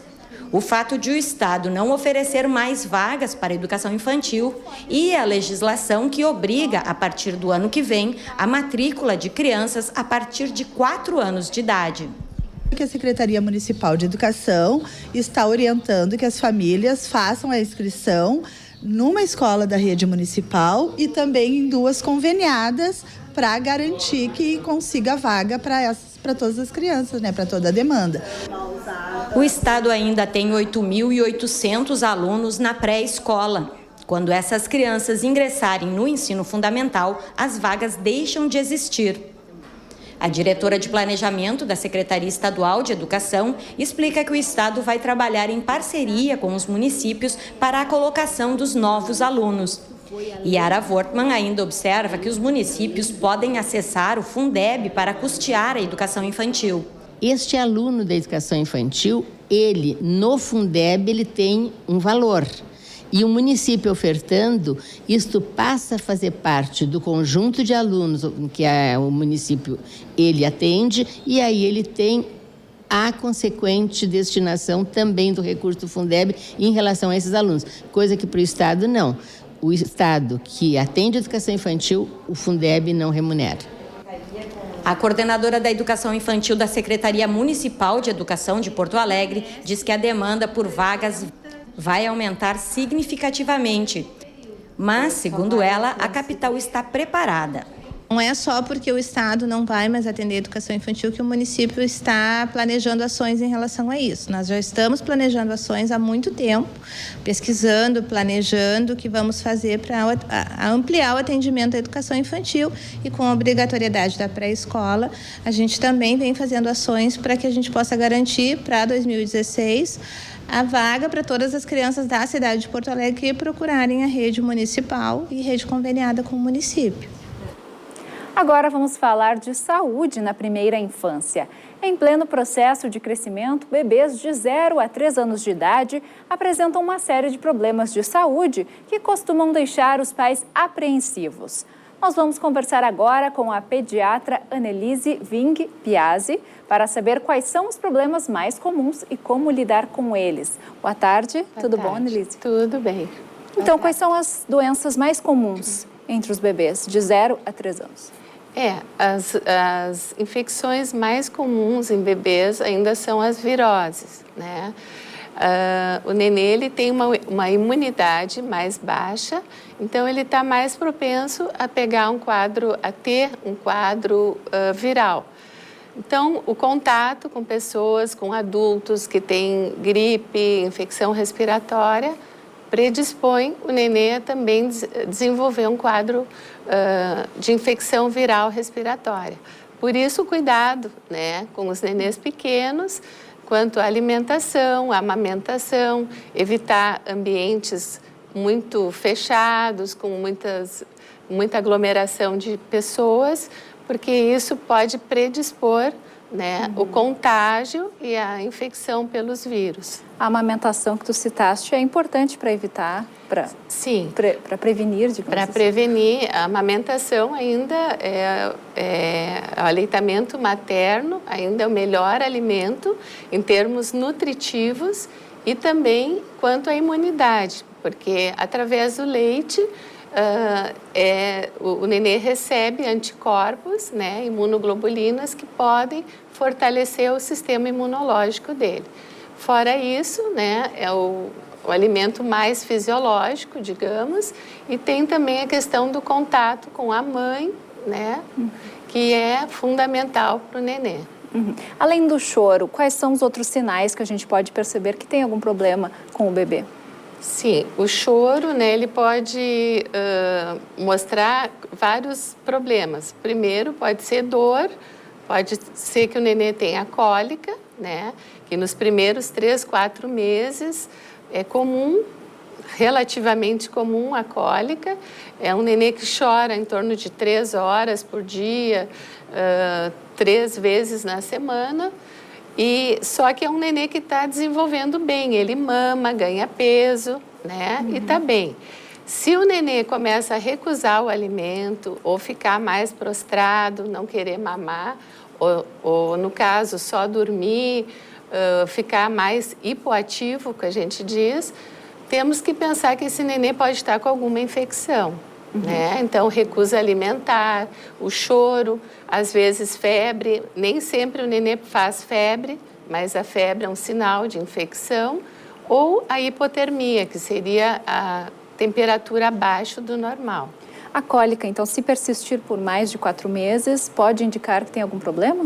O fato de o Estado não oferecer mais vagas para a educação infantil e a legislação que obriga, a partir do ano que vem, a matrícula de crianças a partir de 4 anos de idade. Que a Secretaria Municipal de Educação está orientando que as famílias façam a inscrição numa escola da rede municipal e também em 2 conveniadas para garantir que consiga vaga para todas as crianças, né, para toda a demanda. O Estado ainda tem 8.800 alunos na pré-escola. Quando essas crianças ingressarem no ensino fundamental, as vagas deixam de existir. A diretora de Planejamento da Secretaria Estadual de Educação explica que o Estado vai trabalhar em parceria com os municípios para a colocação dos novos alunos. Yara Wortmann ainda observa que os municípios podem acessar o Fundeb para custear a educação infantil. Este aluno da educação infantil, ele, no Fundeb, ele tem um valor. E o município ofertando, isto passa a fazer parte do conjunto de alunos que o município ele atende, e aí ele tem a consequente destinação também do recurso do Fundeb em relação a esses alunos, coisa que para o Estado não. O Estado que atende a educação infantil, o Fundeb não remunera. A coordenadora da Educação Infantil da Secretaria Municipal de Educação de Porto Alegre diz que a demanda por vagas vai aumentar significativamente. Mas, segundo ela, a capital está preparada. Não é só porque o Estado não vai mais atender a educação infantil que o município está planejando ações em relação a isso. Nós já estamos planejando ações há muito tempo, pesquisando, planejando o que vamos fazer para ampliar o atendimento à educação infantil, e com a obrigatoriedade da pré-escola, a gente também vem fazendo ações para que a gente possa garantir para 2016 a vaga para todas as crianças da cidade de Porto Alegre que procurarem a rede municipal e rede conveniada com o município. Agora vamos falar de saúde na primeira infância. Em pleno processo de crescimento, bebês de 0 a 3 anos de idade apresentam uma série de problemas de saúde que costumam deixar os pais apreensivos. Nós vamos conversar agora com a pediatra Annelise Ving Piazzi para saber quais são os problemas mais comuns e como lidar com eles. Boa tarde, tudo bom, Annelise? Tudo bem. Então, quais são as doenças mais comuns entre os bebês de 0 a 3 anos? As infecções mais comuns em bebês ainda são as viroses, né? O nenê ele tem uma imunidade mais baixa, então ele está mais propenso a ter um quadro viral. Então, o contato com pessoas, com adultos que têm gripe, infecção respiratória, predispõe o nenê a também desenvolver um quadro de infecção viral respiratória. Por isso, o cuidado, né, com os nenês pequenos, quanto à alimentação, à amamentação, evitar ambientes muito fechados, com muita aglomeração de pessoas, porque isso pode predispor, né, o contágio e a infecção pelos vírus. A amamentação que tu citaste é importante para evitar, para prevenir, digamos Para assim. prevenir, a amamentação ainda o aleitamento materno ainda é o melhor alimento em termos nutritivos e também quanto à imunidade, porque através do leite o nenê recebe anticorpos, né, imunoglobulinas, que podem fortalecer o sistema imunológico dele. Fora isso, né, é o alimento mais fisiológico, digamos, e tem também a questão do contato com a mãe, né, que é fundamental para o nenê. Além do choro, quais são os outros sinais que a gente pode perceber que tem algum problema com o bebê? Sim, o choro, né, ele pode mostrar vários problemas. Primeiro, pode ser dor, pode ser que o nenê tenha cólica, né, que nos primeiros 3, 4 meses é comum, relativamente comum a cólica. É um nenê que chora em torno de 3 horas por dia, 3 vezes na semana. E só que é um nenê que está desenvolvendo bem, ele mama, ganha peso, né? E está bem. Se o nenê começa a recusar o alimento ou ficar mais prostrado, não querer mamar, ou no caso só dormir, ficar mais hipoativo, que a gente diz, temos que pensar que esse nenê pode estar com alguma infecção. Né? Então, recusa alimentar, o choro, às vezes febre, nem sempre o nenê faz febre, mas a febre é um sinal de infecção, ou a hipotermia, que seria a temperatura abaixo do normal. A cólica, então, se persistir por mais de 4 meses, pode indicar que tem algum problema?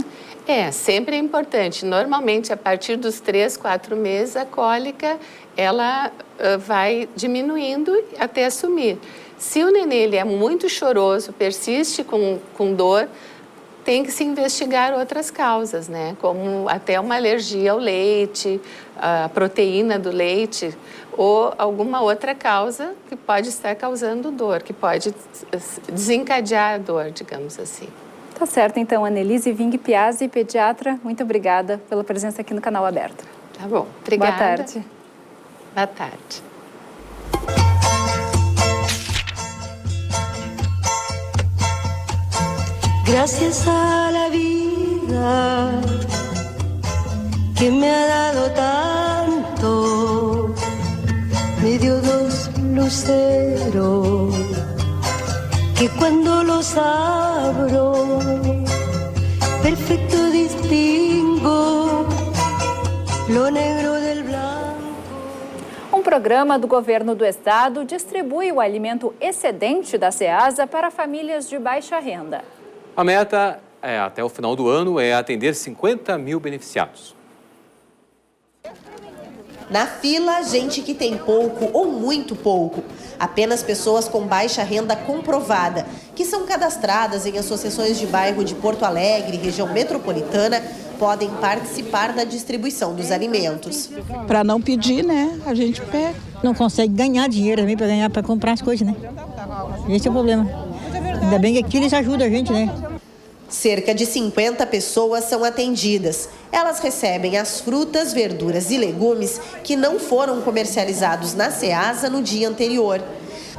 Sempre é importante. Normalmente, a partir dos 3, 4 meses, a cólica ela vai diminuindo até sumir. Se o nenê ele é muito choroso, persiste com dor, tem que se investigar outras causas, né? Como até uma alergia ao leite, a proteína do leite, ou alguma outra causa que pode estar causando dor, que pode desencadear a dor, digamos assim. Tá certo, então, Annelise Ving Piazzi, pediatra, muito obrigada pela presença aqui no Canal Aberto. Tá bom, obrigada. Boa tarde. Boa tarde. Gracias a la vida que me ha dado tanto, me dio 2 luceros que cuando los abro, perfecto distingo lo negro del blanco. Um programa do governo do estado distribui o alimento excedente da Ceasa para famílias de baixa renda. A meta até o final do ano é atender 50 mil beneficiados. Na fila, gente que tem pouco ou muito pouco. Apenas pessoas com baixa renda comprovada, que são cadastradas em associações de bairro de Porto Alegre, região metropolitana, podem participar da distribuição dos alimentos. Para não pedir, né? A gente pega. Não consegue ganhar dinheiro também para comprar as coisas, né? Esse é o problema. Ainda bem que aqui eles ajudam a gente, né? Cerca de 50 pessoas são atendidas. Elas recebem as frutas, verduras e legumes que não foram comercializados na Ceasa no dia anterior.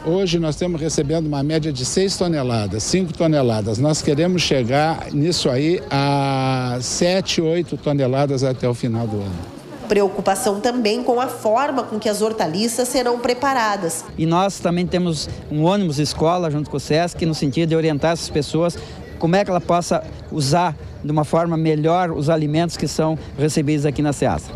Hoje nós estamos recebendo uma média de 6 toneladas, 5 toneladas. Nós queremos chegar nisso aí a 7, 8 toneladas até o final do ano. Preocupação também com a forma com que as hortaliças serão preparadas. E nós também temos um ônibus escola junto com o SESC no sentido de orientar essas pessoas como é que ela possa usar de uma forma melhor os alimentos que são recebidos aqui na Ceasa.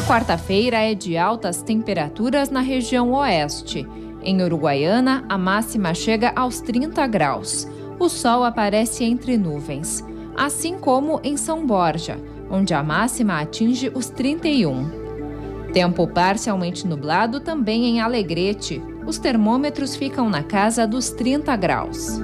quarta-feira é de altas temperaturas na região oeste. Em Uruguaiana, a máxima chega aos 30 graus. O sol aparece entre nuvens, assim como em São Borja, onde a máxima atinge os 31. Tempo parcialmente nublado também em Alegrete. Os termômetros ficam na casa dos 30 graus.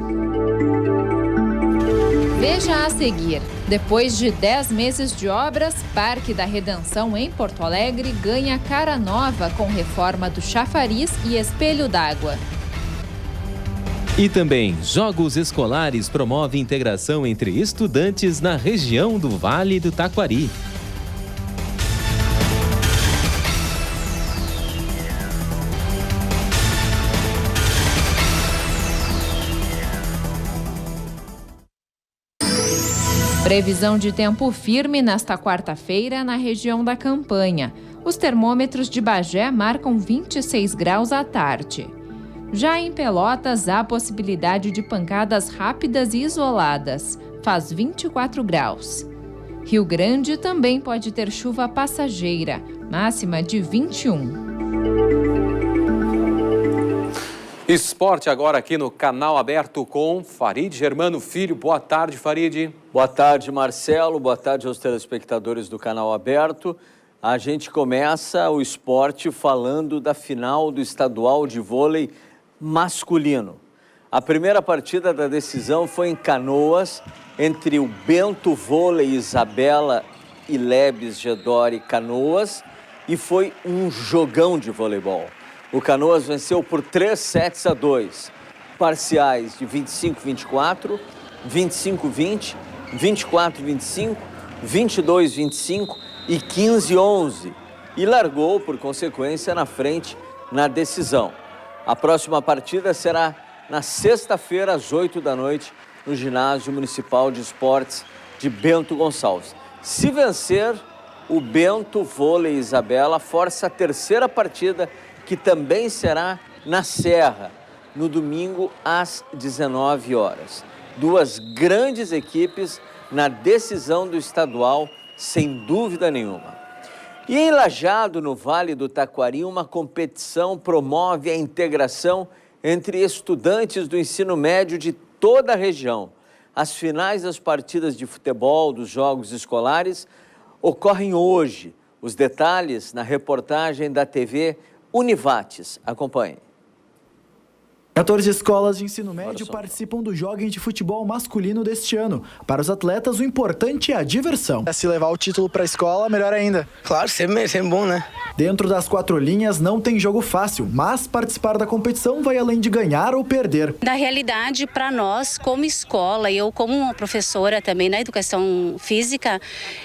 Veja a seguir. Depois de 10 meses de obras, Parque da Redenção em Porto Alegre ganha cara nova com reforma do chafariz e espelho d'água. E também, Jogos Escolares promove integração entre estudantes na região do Vale do Taquari. Previsão de tempo firme nesta quarta-feira na região da Campanha. Os termômetros de Bagé marcam 26 graus à tarde. Já em Pelotas, há possibilidade de pancadas rápidas e isoladas. Faz 24 graus. Rio Grande também pode ter chuva passageira, máxima de 21. Esporte agora aqui no Canal Aberto com Farid Germano Filho. Boa tarde, Farid. Boa tarde, Marcelo. Boa tarde aos telespectadores do Canal Aberto. A gente começa o esporte falando da final do estadual de vôlei masculino. A primeira partida da decisão foi em Canoas, entre o Bento Vôlei Isabela e Lebes Gedori Canoas, e foi um jogão de voleibol. O Canoas venceu por 3-2, parciais de 25-24, 25-20, 24-25, 22-25 e 15-11, e largou, por consequência, na frente na decisão. A próxima partida será na sexta-feira, às 8 da noite, no Ginásio Municipal de Esportes de Bento Gonçalves. Se vencer, o Bento Vôlei Isabela força a terceira partida, que também será na Serra, no domingo às 19 horas. Duas grandes equipes na decisão do estadual, sem dúvida nenhuma. E em Lajeado, no Vale do Taquari, uma competição promove a integração entre estudantes do ensino médio de toda a região. As finais das partidas de futebol dos Jogos Escolares ocorrem hoje. Os detalhes na reportagem da TV Univates. Acompanhe. 14 escolas de ensino médio participam do Joguem de Futebol masculino deste ano. Para os atletas, o importante é a diversão. Se levar o título para a escola, melhor ainda. Claro, sempre bom, né? Dentro das 4 linhas não tem jogo fácil, mas participar da competição vai além de ganhar ou perder. Na realidade, para nós, como escola, e eu como uma professora também na educação física,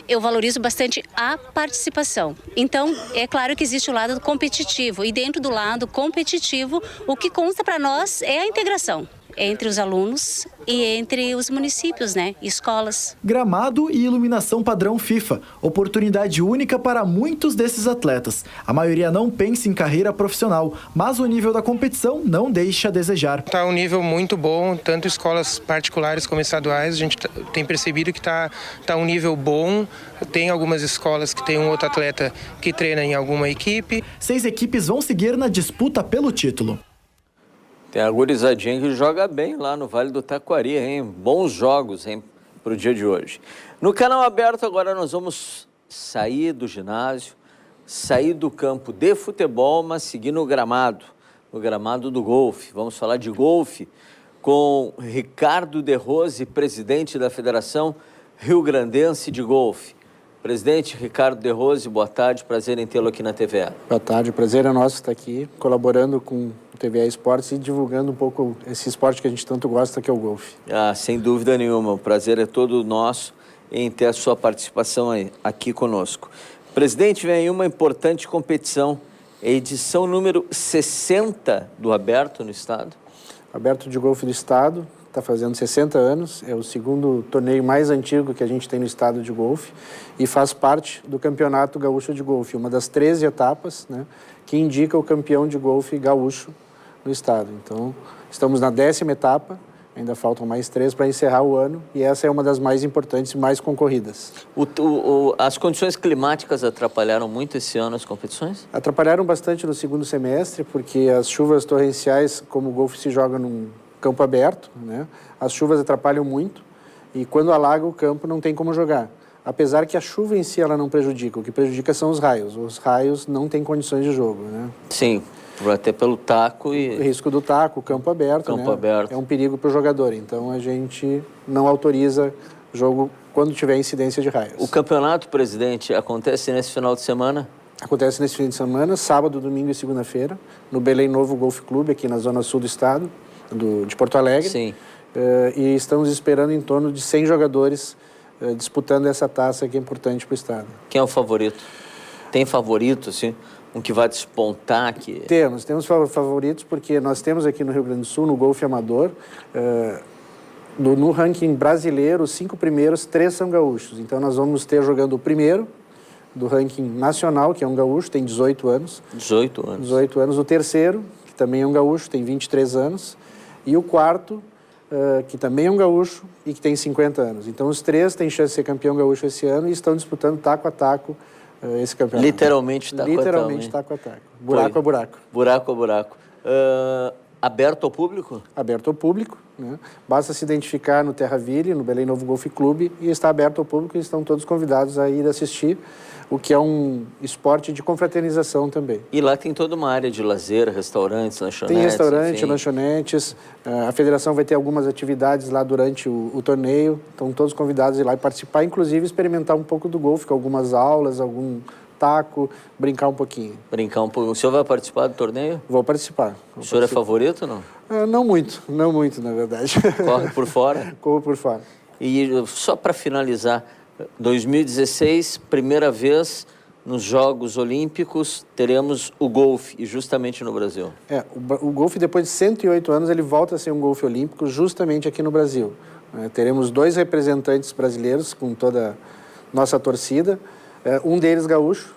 eu valorizo bastante a participação. Então, é claro que existe o lado competitivo, e dentro do lado competitivo, o que consta para nós é a integração entre os alunos e entre os municípios, né? Escolas. Gramado e iluminação padrão FIFA. Oportunidade única para muitos desses atletas. A maioria não pensa em carreira profissional, mas o nível da competição não deixa a desejar. Está um nível muito bom, tanto escolas particulares como estaduais. A gente tem percebido que está um nível bom. Tem algumas escolas que tem um outro atleta que treina em alguma equipe. 6 equipes vão seguir na disputa pelo título. Tem a gurizadinha que joga bem lá no Vale do Taquari, hein? Bons jogos, hein, para o dia de hoje. No Canal Aberto, agora nós vamos sair do ginásio, sair do campo de futebol, mas seguir no gramado do golfe. Vamos falar de golfe com Ricardo De Rose, presidente da Federação Rio Grandense de Golfe. Presidente Ricardo De Rose, boa tarde, prazer em tê-lo aqui na TVA. Boa tarde, o prazer é nosso estar aqui, colaborando com o TVA Esportes e divulgando um pouco esse esporte que a gente tanto gosta, que é o golfe. Sem dúvida nenhuma, o prazer é todo nosso em ter a sua participação aqui conosco. Presidente, vem aí uma importante competição, edição número 60 do Aberto no Estado. Aberto de Golfe do Estado, está fazendo 60 anos, é o segundo torneio mais antigo que a gente tem no estado de golfe e faz parte do Campeonato Gaúcho de Golfe, uma das 13 etapas, né, que indica o campeão de golfe gaúcho no estado. Então, estamos na 10ª etapa, Ainda faltam mais 3 para encerrar o ano e essa é uma das mais importantes e mais concorridas. As condições climáticas atrapalharam muito esse ano as competições? Atrapalharam bastante no segundo semestre, porque as chuvas torrenciais, como o golfe se joga num campo aberto, né, as chuvas atrapalham muito e quando alaga o campo não tem como jogar. Apesar que a chuva em si ela não prejudica, o que prejudica são os raios. Os raios não têm condições de jogo, né? Sim. Até pelo taco e... O risco do taco, campo aberto, campo aberto. É um perigo para o jogador. Então, a gente não autoriza jogo quando tiver incidência de raios. O campeonato, presidente, acontece nesse final de semana? Acontece nesse fim de semana, sábado, domingo e segunda-feira, no Belém Novo Golf Clube, aqui na zona sul do estado, de Porto Alegre. Sim. E estamos esperando em torno de 100 jogadores disputando essa taça que é importante para o estado. Quem é o favorito? Tem favorito, assim? Um que vai despontar? Temos favoritos, porque nós temos aqui no Rio Grande do Sul, no golfe amador, no ranking brasileiro, os 5 primeiros, 3 são gaúchos. Então nós vamos ter jogando o primeiro do ranking nacional, que é um gaúcho, tem 18 anos. 18 anos. 18 anos. O terceiro, que também é um gaúcho, tem 23 anos. E o quarto, que também é um gaúcho e que tem 50 anos. Então os 3 têm chance de ser campeão gaúcho esse ano e estão disputando taco a taco esse campeonato. Literalmente taco a taco. Literalmente taco a taco. Buraco a buraco. Buraco a buraco. Aberto ao público? Aberto ao público, né? Basta se identificar no Terraville, no Belém Novo Golf Clube, e está aberto ao público e estão todos convidados a ir assistir, o que é um esporte de confraternização também. E lá tem toda uma área de lazer, restaurantes, lanchonetes. Tem restaurante, lanchonetes, a federação vai ter algumas atividades lá durante o torneio, estão todos convidados a ir lá e participar, inclusive experimentar um pouco do golfe, com algumas aulas, algum taco, brincar um pouquinho. Brincar um pouco. O senhor vai participar do torneio? Vou participar. O senhor é favorito ou não? Não muito, na verdade. Corre por fora? Corro por fora. E só para finalizar, 2016, primeira vez nos Jogos Olímpicos, teremos o golfe, e justamente no Brasil. O golfe, depois de 108 anos, ele volta a ser um golfe olímpico justamente aqui no Brasil. Teremos 2 representantes brasileiros com toda a nossa torcida. Um deles gaúcho,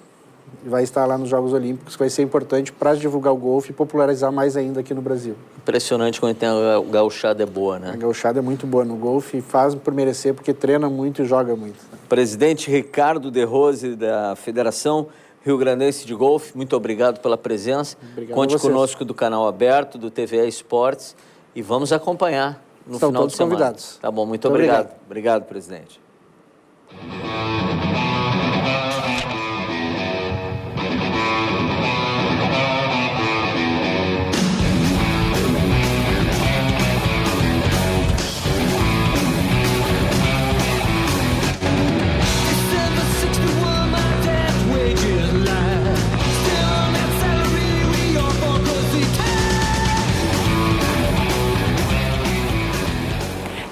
vai estar lá nos Jogos Olímpicos, que vai ser importante para divulgar o golfe e popularizar mais ainda aqui no Brasil. Impressionante quando tem a gauchada é boa, né? A gauchada é muito boa no golfe e faz por merecer, porque treina muito e joga muito. Presidente Ricardo De Rose, da Federação Rio Grandense de Golfe, muito obrigado pela presença. Obrigado. Conte conosco do Canal Aberto, do TVA Esportes, e vamos acompanhar no final de semana. Convidados. Tá bom, muito obrigado. Obrigado, presidente.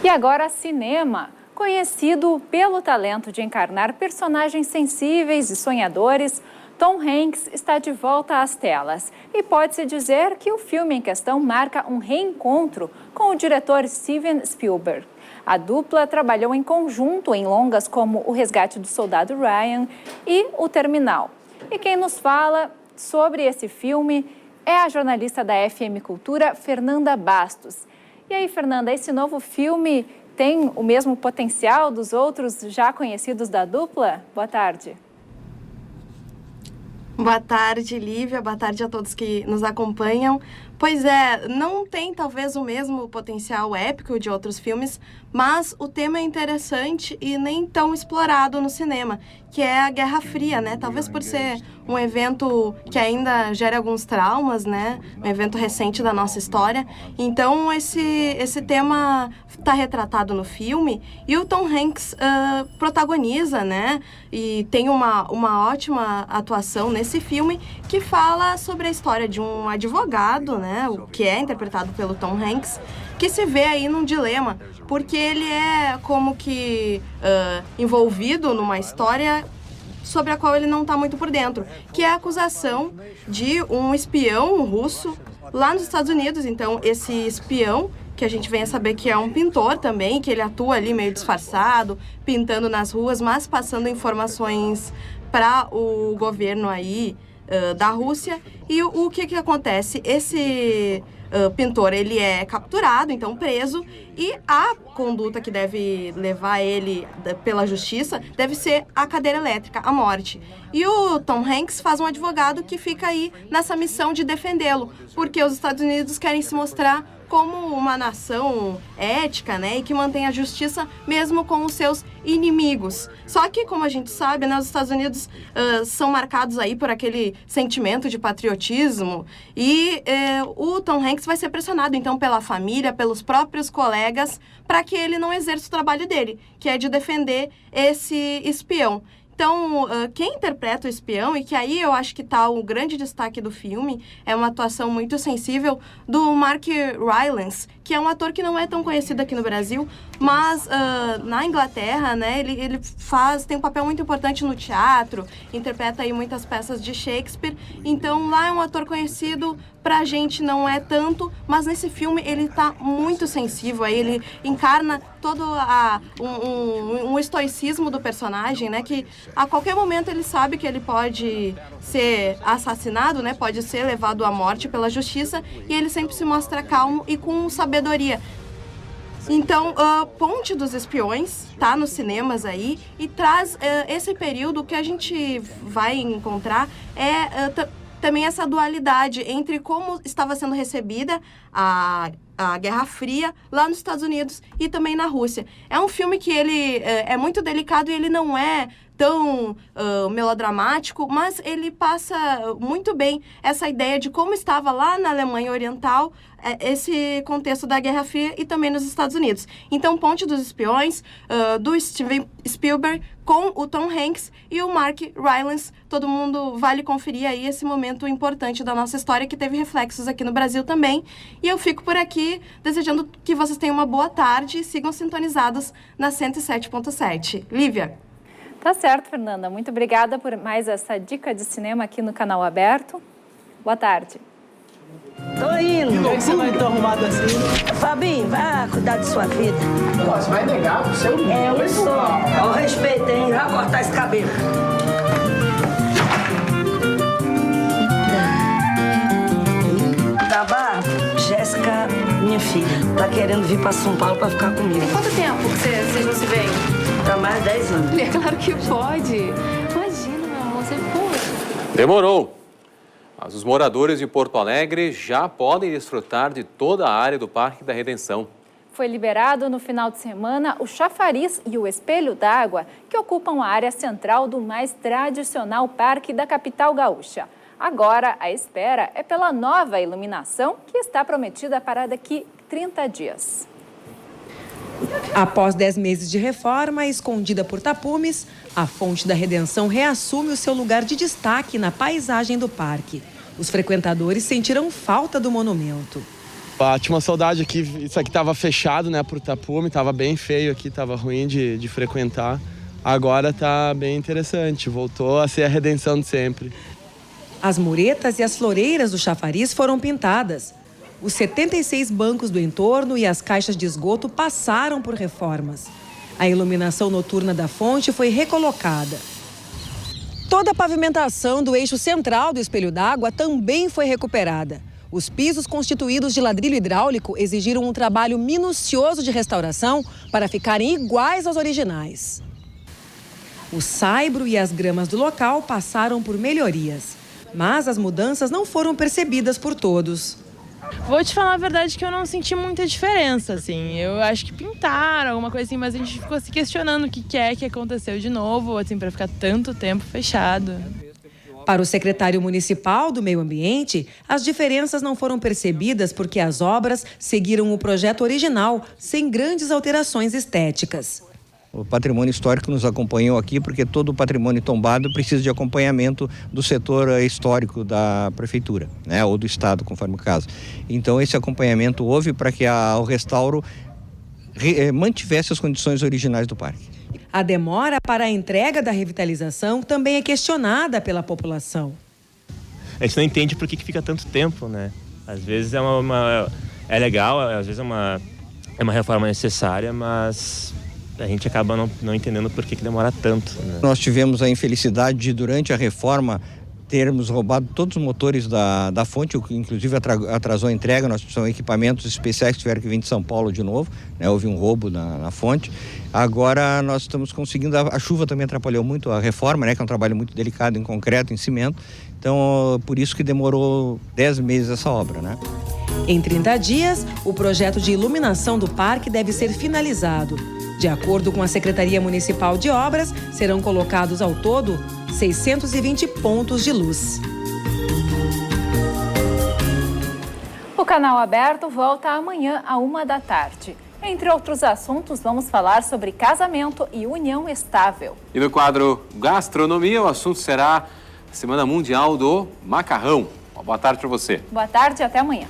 E agora, cinema. Conhecido pelo talento de encarnar personagens sensíveis e sonhadores, Tom Hanks está de volta às telas. E pode-se dizer que o filme em questão marca um reencontro com o diretor Steven Spielberg. A dupla trabalhou em conjunto em longas como O Resgate do Soldado Ryan e O Terminal. E quem nos fala sobre esse filme é a jornalista da FM Cultura, Fernanda Bastos. E aí, Fernanda, esse novo filme tem o mesmo potencial dos outros já conhecidos da dupla? Boa tarde. Boa tarde, Lívia. Boa tarde a todos que nos acompanham. Pois é, não tem talvez o mesmo potencial épico de outros filmes, mas o tema é interessante e nem tão explorado no cinema, que é a Guerra Fria, né? Talvez por ser um evento que ainda gera alguns traumas, né? Um evento recente da nossa história. Então, esse tema está retratado no filme e o Tom Hanks protagoniza, né? E tem uma ótima atuação nesse filme que fala sobre a história de um advogado, né? O que é interpretado pelo Tom Hanks, que se vê aí num dilema, porque ele é como que envolvido numa história sobre a qual ele não está muito por dentro, que é a acusação de um espião russo lá nos Estados Unidos. Então, esse espião, que a gente vem a saber que é um pintor também, que ele atua ali meio disfarçado, pintando nas ruas, mas passando informações para o governo aí da Rússia. E o que acontece? Esse pintor, ele é capturado, então preso, e a conduta que deve levar ele pela justiça deve ser a cadeira elétrica, a morte. E o Tom Hanks faz um advogado que fica aí nessa missão de defendê-lo, porque os Estados Unidos querem se mostrar como uma nação ética, né, e que mantém a justiça mesmo com os seus inimigos. Só que, como a gente sabe, né, os Estados Unidos são marcados aí por aquele sentimento de patriotismo e o Tom Hanks vai ser pressionado, então, pela família, pelos próprios colegas, para que ele não exerça o trabalho dele, que é de defender esse espião. Então, quem interpreta o espião, e que aí eu acho que está o grande destaque do filme, é uma atuação muito sensível do Mark Rylance, que é um ator que não é tão conhecido aqui no Brasil, mas na Inglaterra, né, ele tem um papel muito importante no teatro, interpreta aí muitas peças de Shakespeare, então lá é um ator conhecido, pra gente não é tanto, mas nesse filme ele tá muito sensível, aí ele encarna todo um estoicismo do personagem, né, que a qualquer momento ele sabe que ele pode ser assassinado, né, pode ser levado à morte pela justiça, e ele sempre se mostra calmo e com sabedoria. Então, Ponte dos Espiões tá nos cinemas aí e traz esse período que a gente vai encontrar também essa dualidade entre como estava sendo recebida a Guerra Fria lá nos Estados Unidos e também na Rússia. É um filme que ele é muito delicado e ele não é tão melodramático, mas ele passa muito bem essa ideia de como estava lá na Alemanha Oriental esse contexto da Guerra Fria e também nos Estados Unidos. Então, Ponte dos Espiões, do Steven Spielberg, com o Tom Hanks e o Mark Rylance. Todo mundo vale conferir aí esse momento importante da nossa história que teve reflexos aqui no Brasil também. E eu fico por aqui desejando que vocês tenham uma boa tarde e sigam sintonizados na 107.7. Lívia. Tá certo, Fernanda. Muito obrigada por mais essa dica de cinema aqui no Canal Aberto. Boa tarde. Tô indo. Por que você vai tão arrumado assim? Fabinho, vai cuidar de sua vida. Você vai negar o seu nome? Eu sou. Eu respeito, hein? Vai cortar esse cabelo. Tabá, Jéssica, minha filha, tá querendo vir pra São Paulo pra ficar comigo. Tem quanto tempo que vocês não se veem? Tá mais de 10 anos. É claro que pode. Imagina, meu amor, você pode. Demorou. Mas os moradores de Porto Alegre já podem desfrutar de toda a área do Parque da Redenção. Foi liberado no final de semana o chafariz e o espelho d'água, que ocupam a área central do mais tradicional parque da capital gaúcha. Agora, a espera é pela nova iluminação, que está prometida para daqui 30 dias. Após 10 meses de reforma, escondida por tapumes, a Fonte da Redenção reassume o seu lugar de destaque na paisagem do parque. Os frequentadores sentiram falta do monumento. Tinha uma saudade aqui, isso aqui estava fechado, né, por tapume, estava bem feio aqui, estava ruim de frequentar. Agora está bem interessante, voltou a ser a redenção de sempre. As muretas e as floreiras do chafariz foram pintadas. Os 76 bancos do entorno e as caixas de esgoto passaram por reformas. A iluminação noturna da fonte foi recolocada. Toda a pavimentação do eixo central do espelho d'água também foi recuperada. Os pisos constituídos de ladrilho hidráulico exigiram um trabalho minucioso de restauração para ficarem iguais aos originais. O saibro e as gramas do local passaram por melhorias, mas as mudanças não foram percebidas por todos. Vou te falar a verdade que eu não senti muita diferença, assim. Eu acho que pintaram, alguma coisa assim, mas a gente ficou se questionando o que é que aconteceu de novo, assim, para ficar tanto tempo fechado. Para o secretário municipal do Meio Ambiente, as diferenças não foram percebidas porque as obras seguiram o projeto original, sem grandes alterações estéticas. O patrimônio histórico nos acompanhou aqui porque todo o patrimônio tombado precisa de acompanhamento do setor histórico da prefeitura, né, ou do estado, conforme o caso. Então esse acompanhamento houve para que o restauro mantivesse as condições originais do parque. A demora para a entrega da revitalização também é questionada pela população. A gente não entende por que fica tanto tempo, né? Às vezes é legal, às vezes é uma reforma necessária, mas a gente acaba não entendendo por que demora tanto, né? Nós tivemos a infelicidade de, durante a reforma, termos roubado todos os motores da fonte, o que inclusive atrasou a entrega. São equipamentos especiais que tiveram que vir de São Paulo de novo, né? Houve um roubo na fonte. Agora nós estamos conseguindo, a chuva também atrapalhou muito a reforma, né? Que é um trabalho muito delicado em concreto, em cimento. Então, por isso que demorou 10 meses essa obra, né? Em 30 dias, o projeto de iluminação do parque deve ser finalizado. De acordo com a Secretaria Municipal de Obras, serão colocados ao todo 620 pontos de luz. O Canal Aberto volta amanhã à 13h. Entre outros assuntos, vamos falar sobre casamento e união estável. E no quadro Gastronomia, o assunto será a Semana Mundial do Macarrão. Uma boa tarde para você. Boa tarde e até amanhã.